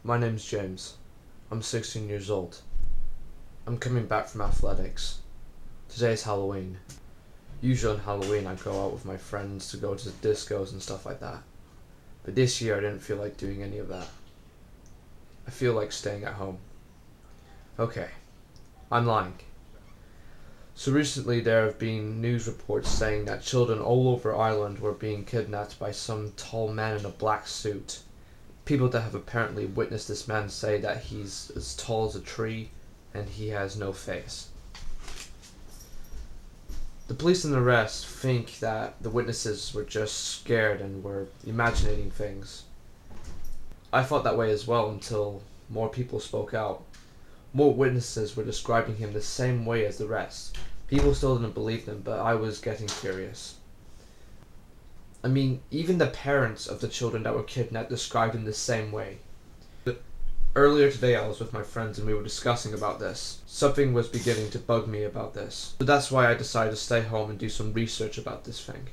My name's James. I'm 16 years old. I'm coming back from athletics. Today's Halloween. Usually on Halloween I go out with my friends to go to discos and stuff like that. But this year I didn't feel like doing any of that. I feel like staying at home. Okay, I'm lying. So recently there have been news reports saying that children all over Ireland were being kidnapped by some tall man in a black suit. People that have apparently witnessed this man say that he's as tall as a tree and he has no face. The police and the rest think that the witnesses were just scared and were imagining things. I thought that way as well until more people spoke out. More witnesses were describing him the same way as the rest. People still didn't believe them, but I was getting curious. I mean, even the parents of the children that were kidnapped described him the same way. Earlier today I was with my friends and we were discussing about this. Something was beginning to bug me about this. So that's why I decided to stay home and do some research about this thing.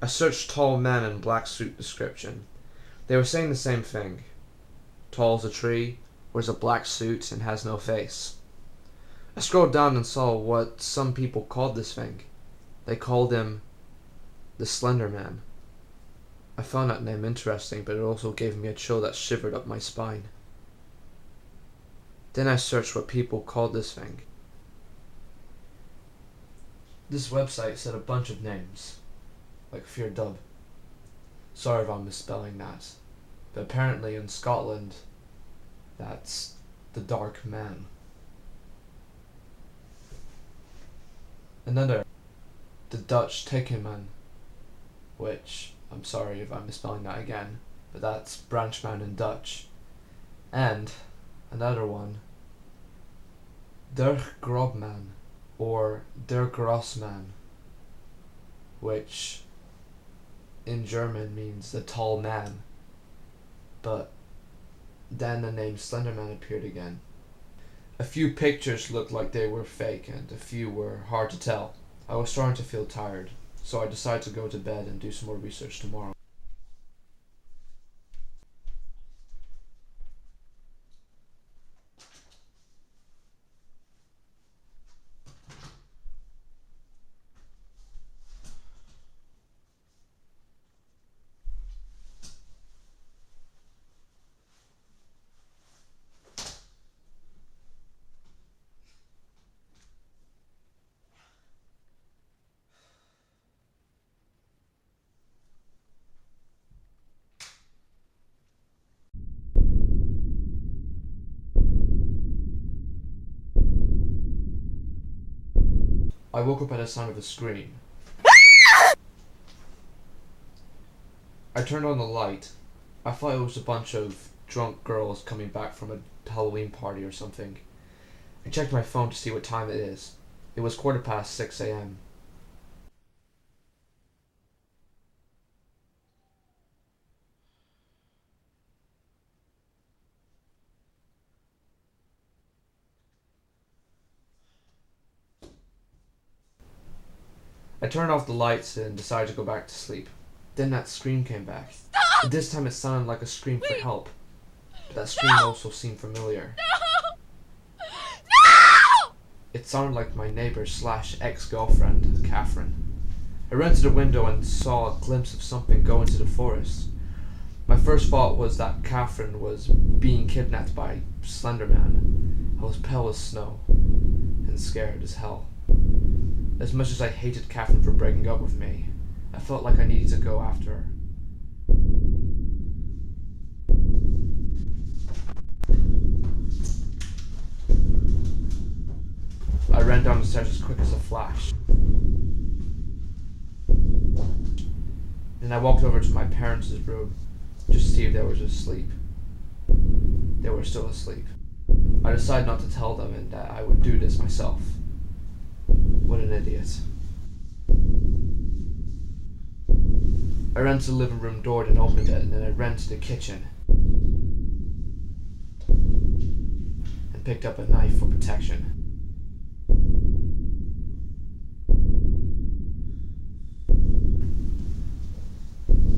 I searched tall man in black suit description. They were saying the same thing. Tall as a tree, wears a black suit, and has no face. I scrolled down and saw what some people called this thing. They called him the Slender Man. I found that name interesting, but it also gave me a chill that shivered up my spine. Then I searched what people called this thing. This website said a bunch of names, like Fear Dub. Sorry if I'm misspelling that, but apparently in Scotland, that's the Dark Man. Another, the Dutch Man, which, I'm sorry if I'm misspelling that again, but that's Branchman in Dutch. And another one, Der Grobman, or Der Grossman, which in German means the tall man. But then the name Slenderman appeared again. A few pictures looked like they were fake and a few were hard to tell. I was starting to feel tired, so I decided to go to bed and do some more research tomorrow. I woke up at the sound of a scream. I turned on the light. I thought it was a bunch of drunk girls coming back from a Halloween party or something. I checked my phone to see what time it is. It was 6:15 a.m. I turned off the lights and decided to go back to sleep. Then that scream came back. But this time it sounded like a scream for help. But that scream also seemed familiar. It sounded like my neighbor / ex-girlfriend, Catherine. I ran to the window and saw a glimpse of something go into the forest. My first thought was that Catherine was being kidnapped by Slender Man. I was pale as snow and scared as hell. As much as I hated Catherine for breaking up with me, I felt like I needed to go after her. I ran down the stairs as quick as a flash. Then I walked over to my parents' room just to see if they were asleep. They were still asleep. I decided not to tell them and that I would do this myself. What an idiot. I ran to the living room door and opened it, and then I ran to the kitchen. And and picked up a knife for protection.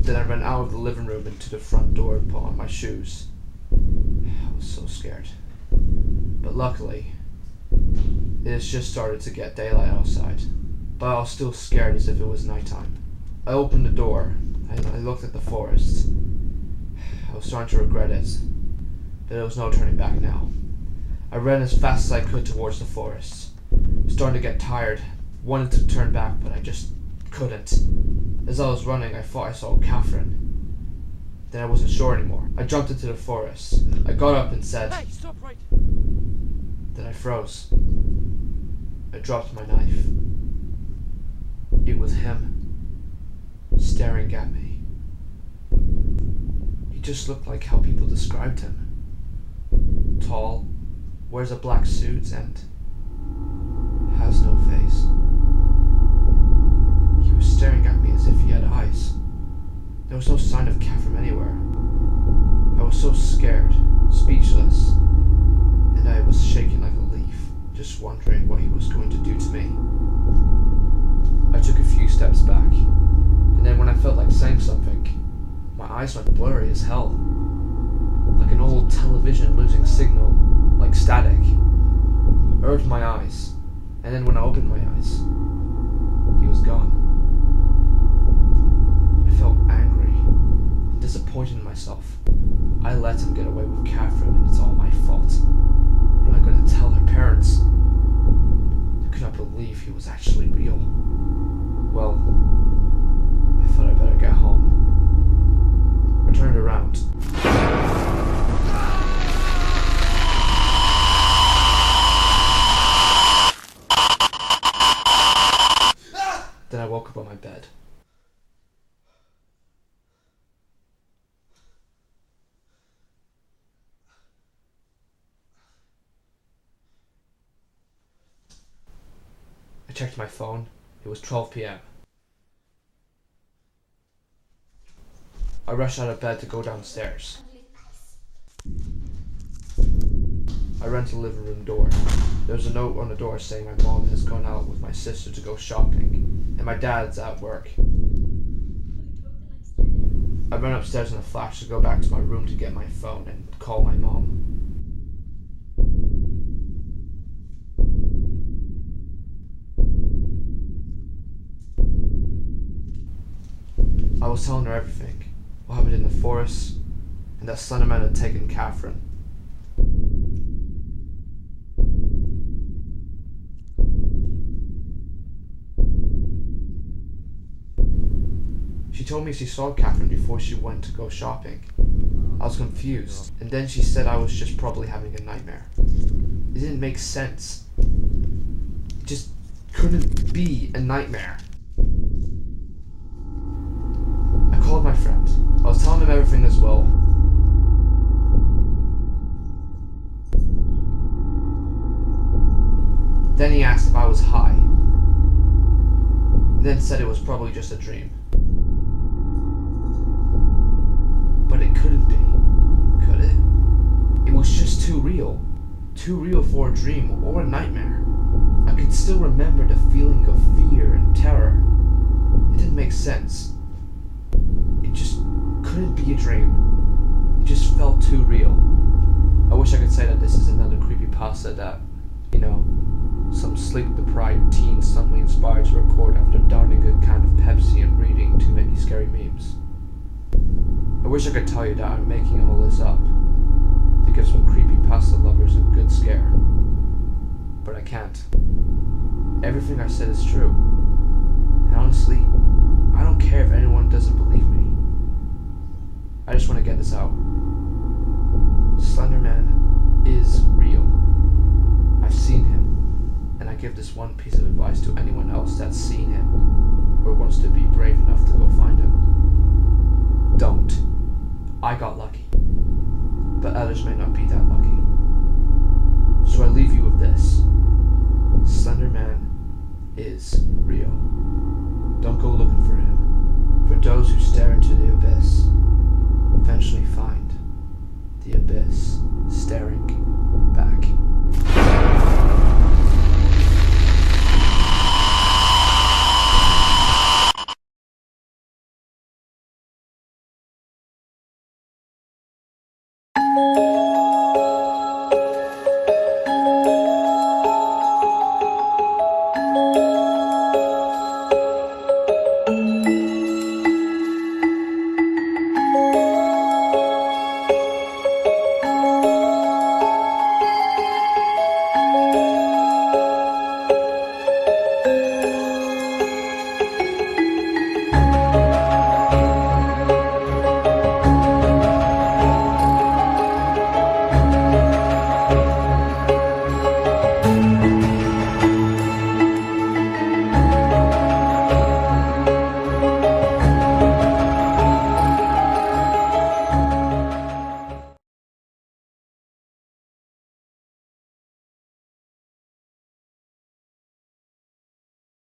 Then I ran out of the living room into the front door and put on my shoes. I was so scared. But luckily, it has just started to get daylight outside, but I was still scared as if it was nighttime. I opened the door and I looked at the forest. I was starting to regret it, but there was no turning back now. I ran as fast as I could towards the forest. I was starting to get tired, wanted to turn back, but I just couldn't. As I was running, I thought I saw Catherine. Then I wasn't sure anymore. I jumped into the forest. I got up and said, "Hey, stop right!" Then I froze. I dropped my knife. It was him, staring at me. He just looked like how people described him. Tall, wears a black suit, and has no face. He was staring at me as if he had eyes. There was no sign of Catherine anywhere. I was so scared, speechless, and I was shaking like a leaf, just wondering what he was going to do to me. I took a few steps back, and then when I felt like saying something, my eyes went blurry as hell. Like an old television losing signal, like static. I opened my eyes, and then when I opened my eyes, he was gone. I felt angry and disappointed in myself. I let him get away with Catherine, and it's all my fault. What am I going to tell her parents? I could not believe he was actually real. Well, I thought I'd better get home. I turned around. Then I woke up on my bed. I checked my phone. It was 12 p.m. I rushed out of bed to go downstairs. I ran to the living room door. There was a note on the door saying my mom has gone out with my sister to go shopping, and my dad's at work. I ran upstairs in a flash to go back to my room to get my phone and call my mom. I was telling her everything. What happened in the forest, and that Slender Man had taken Catherine. She told me she saw Catherine before she went to go shopping. I was confused, and then she said I was just probably having a nightmare. It didn't make sense. It just couldn't be a nightmare. I called my friend. I was telling him everything as well. Then he asked if I was high, and then said it was probably just a dream. But it couldn't be, could it? It was just too real for a dream or a nightmare. I could still remember the feeling of fear and terror. It didn't make sense. It just couldn't be a dream. It just felt too real. I wish I could say that this is another creepypasta that, some sleep-deprived teen suddenly inspired to record after downing a can of Pepsi and reading too many scary memes. I wish I could tell you that I'm making all this up to give some creepypasta lovers a good scare, but I can't. Everything I said is true, and honestly, I don't care if anyone doesn't believe me. I just want to get this out. Slender Man is real. I've seen him, and I give this one piece of advice to anyone else that's seen him or wants to be brave enough to go find him. Don't. I got lucky, but others may not be that lucky.